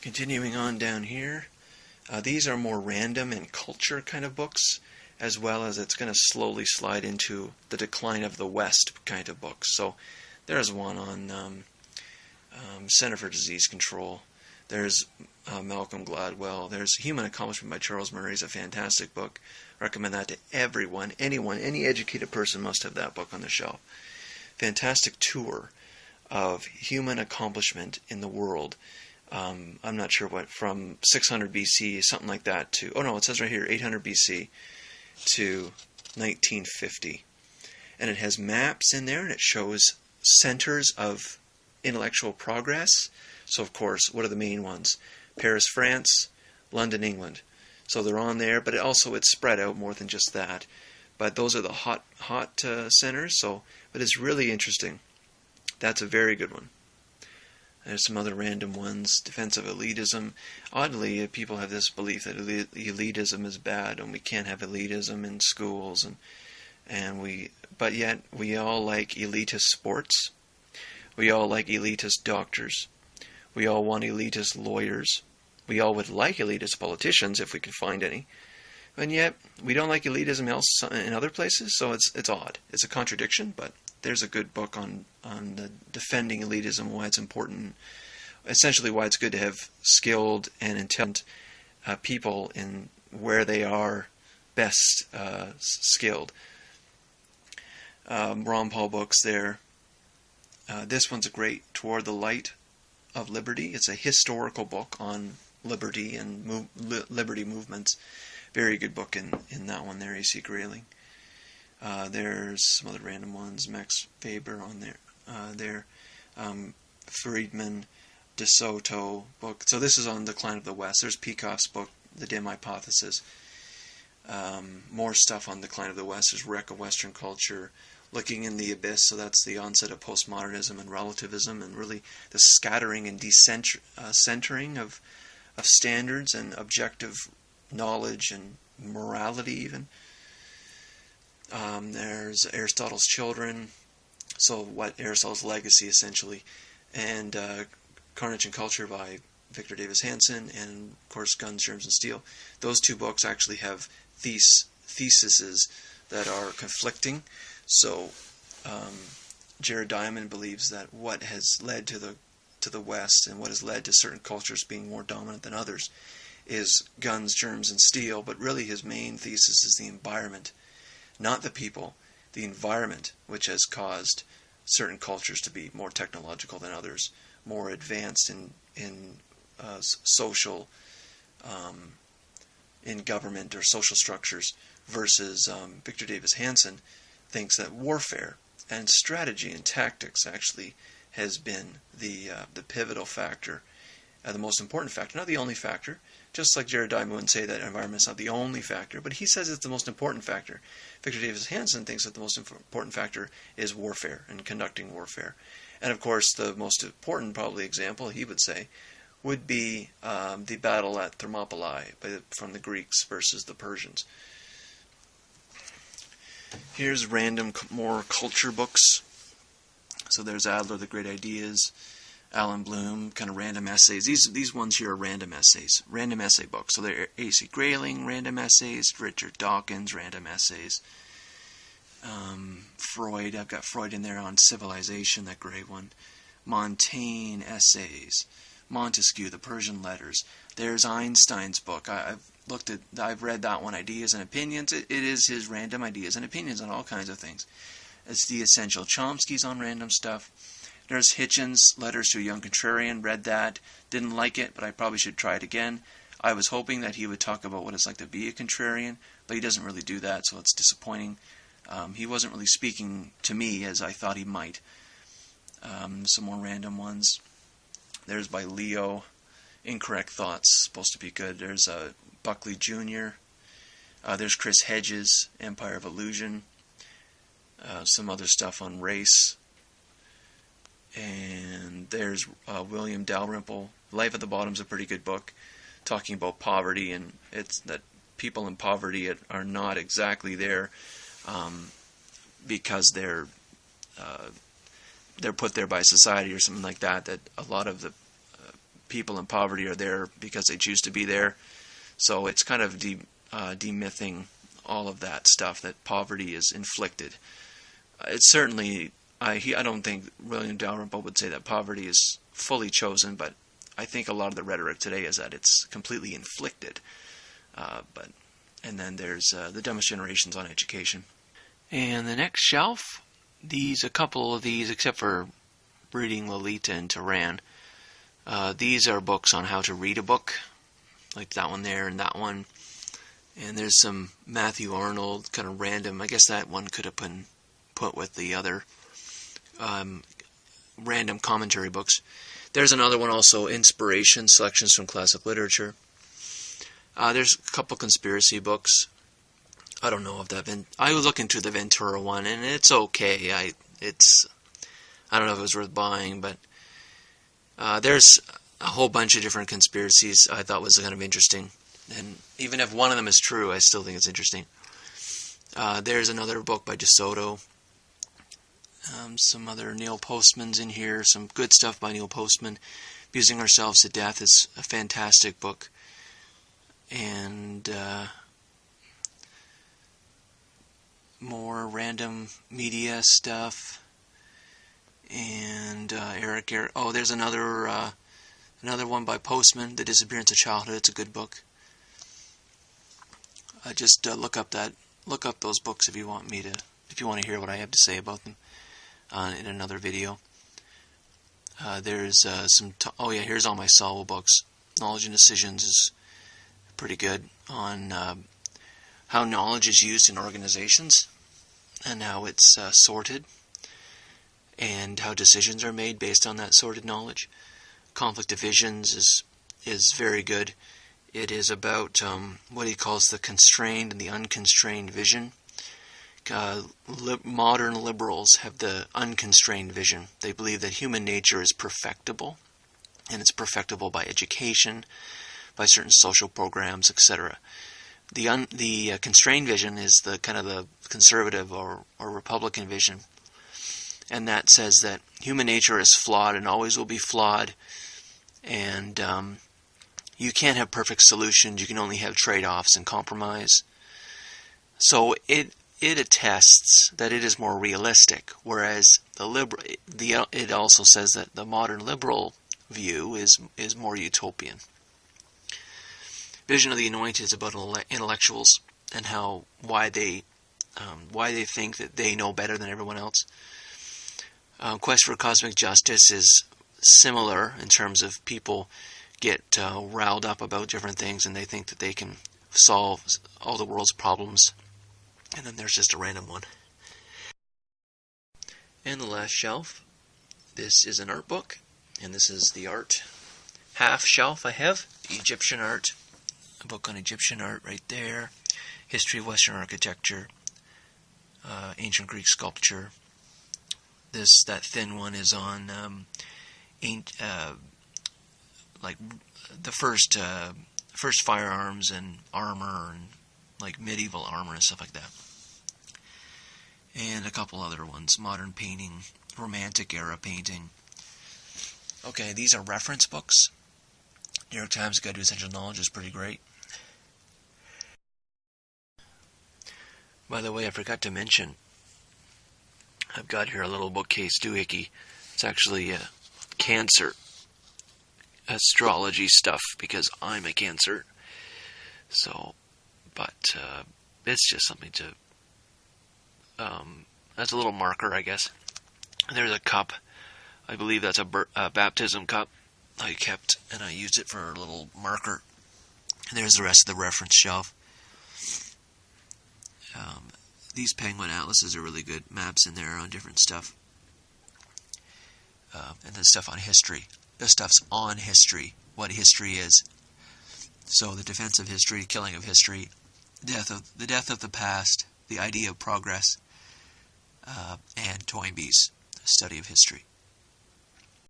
Continuing on down here, these are more random and culture kind of books, as well as it's going to slowly slide into the decline of the West kind of books. So there's one on Center for Disease Control. There's Malcolm Gladwell. There's Human Accomplishment by Charles Murray. It's a fantastic book. Recommend that to everyone. Anyone, any educated person must have that book on their shelf. Fantastic tour of human accomplishment in the world. I'm not sure what, from 600 BC, something like that, to, oh no, it says right here, 800 BC to 1950. And it has maps in there, and it shows centers of intellectual progress. So, of course, what are the main ones? Paris, France, London, England. So they're on there, but it's spread out more than just that. But those are the hot centers. So, but it's really interesting. That's a very good one. There's some other random ones. Defense of Elitism. Oddly, people have this belief that elitism is bad, and we can't have elitism in schools, but yet we all like elitist sports. We all like elitist doctors. We all want elitist lawyers. We all would like elitist politicians if we could find any. And yet, we don't like elitism else in other places, so it's odd. It's a contradiction, but there's a good book on the defending elitism, why it's important, essentially why it's good to have skilled and intelligent people in where they are best skilled. Ron Paul books there. This one's a great, Toward the Light of Liberty. It's a historical book on liberty and liberty movements. Very good book in that one there, A.C. Grayling. There's some other random ones. Max Weber on there. Friedman, DeSoto book. So this is on Decline of the West. There's Peikoff's book, The Dim Hypothesis. More stuff on Decline of the West. There's Wreck of Western Culture. Looking in the Abyss. So that's the onset of postmodernism and relativism, and really the scattering and decentering of standards and objective knowledge and morality even. There's Aristotle's Children, so what Aristotle's legacy essentially, and Carnage and Culture by Victor Davis Hansen, and of course Guns, Germs, and Steel. Those two books actually have theses that are conflicting. So Jared Diamond believes that what has led to the West and what has led to certain cultures being more dominant than others is guns, germs, and steel, but really his main thesis is the environment. Not the people, the environment, which has caused certain cultures to be more technological than others, more advanced in social, in government or social structures, versus Victor Davis Hansen thinks that warfare and strategy and tactics actually has been the pivotal factor, the most important factor, not the only factor. Just like Jared Diamond wouldn't say that environment is not the only factor, but he says it's the most important factor. Victor Davis Hansen thinks that the most important factor is warfare and conducting warfare. And of course, the most important probably example, he would say, would be the battle at Thermopylae from the Greeks versus the Persians. Here's random more culture books. So there's Adler, The Great Ideas, Alan Bloom, kind of random essays. These ones here are random essays, random essay books. So they're A.C. Grayling, random essays, Richard Dawkins, random essays. Freud, I've got Freud in there on Civilization, that great one. Montaigne essays, Montesquieu, The Persian Letters. There's Einstein's book. I've read that one, Ideas and Opinions. It is his random ideas and opinions on all kinds of things. It's The Essential. Chomsky's on random stuff. There's Hitchens, Letters to a Young Contrarian. Read that. Didn't like it, but I probably should try it again. I was hoping that he would talk about what it's like to be a contrarian, but he doesn't really do that, so it's disappointing. He wasn't really speaking to me as I thought he might. Some more random ones. There's by Leo, Incorrect Thoughts, supposed to be good. There's Buckley Jr. There's Chris Hedges, Empire of Illusion. Some other stuff on race. And there's William Dalrymple. Life at the Bottom is a pretty good book, talking about poverty, and it's that people in poverty are not exactly there because they're put there by society or something like that. That a lot of the people in poverty are there because they choose to be there. So it's kind of demything all of that stuff, that poverty is inflicted. It's certainly, I don't think William Dalrymple would say that poverty is fully chosen, but I think a lot of the rhetoric today is that it's completely inflicted. And then there's the dumbest generations on education. And the next shelf, a couple of these, except for reading Lolita and Turan, these are books on how to read a book, like that one there and that one. And there's some Matthew Arnold, kind of random. I guess that one could have been put with the other random commentary books. There's another one also, Inspiration, Selections from Classic Literature. There's a couple conspiracy books. I don't know if I was looking through the Ventura one, and it's okay. I don't know if it was worth buying, but there's a whole bunch of different conspiracies I thought was kind of interesting. And even if one of them is true, I still think it's interesting. There's another book by DeSoto. Some other Neil Postman's in here. Some good stuff by Neil Postman. Abusing Ourselves to Death is a fantastic book. And more random media stuff. And Eric. Oh, there's another one by Postman, The Disappearance of Childhood. It's a good book. Just look up those books if you want to hear what I have to say about them in another video. There's here's all my Sowell books. Knowledge and Decisions is pretty good on how knowledge is used in organizations and how it's sorted and how decisions are made based on that sorted knowledge. Conflict of Visions is very good. It is about what he calls the constrained and the unconstrained vision. Modern liberals have the unconstrained vision. They believe that human nature is perfectible, and it's perfectible by education, by certain social programs, etc. The constrained vision is the kind of the conservative or Republican vision, and that says that human nature is flawed and always will be flawed, and you can't have perfect solutions. You can only have trade-offs and compromise. So it attests that it is more realistic, whereas it also says that the modern liberal view is more utopian. Vision of the Anointed is about intellectuals and why they think that they know better than everyone else. Quest for Cosmic Justice is similar in terms of people get riled up about different things and they think that they can solve all the world's problems. And then there's just a random one. And the last shelf. This is an art book. And this is the art half shelf I have. Egyptian art. A book on Egyptian art right there. History of Western architecture. Ancient Greek sculpture. That thin one is on like the first firearms and armor and like medieval armor and stuff like that. And a couple other ones. Modern painting, Romantic era painting. Okay, these are reference books. New York Times Guide to Essential Knowledge is pretty great. By the way, I forgot to mention, I've got here a little bookcase doohickey. It's actually Cancer astrology stuff because I'm a Cancer. So, but it's just something to, as a little marker, I guess. There's a cup. I believe that's a baptism cup I kept, and I used it for a little marker. And there's the rest of the reference shelf. These Penguin Atlases are really good. Maps in there on different stuff. And then stuff on history. This stuff's on history, what history is. So the defense of history, killing of history, the death of the past, the idea of progress, and Toynbee's study of history.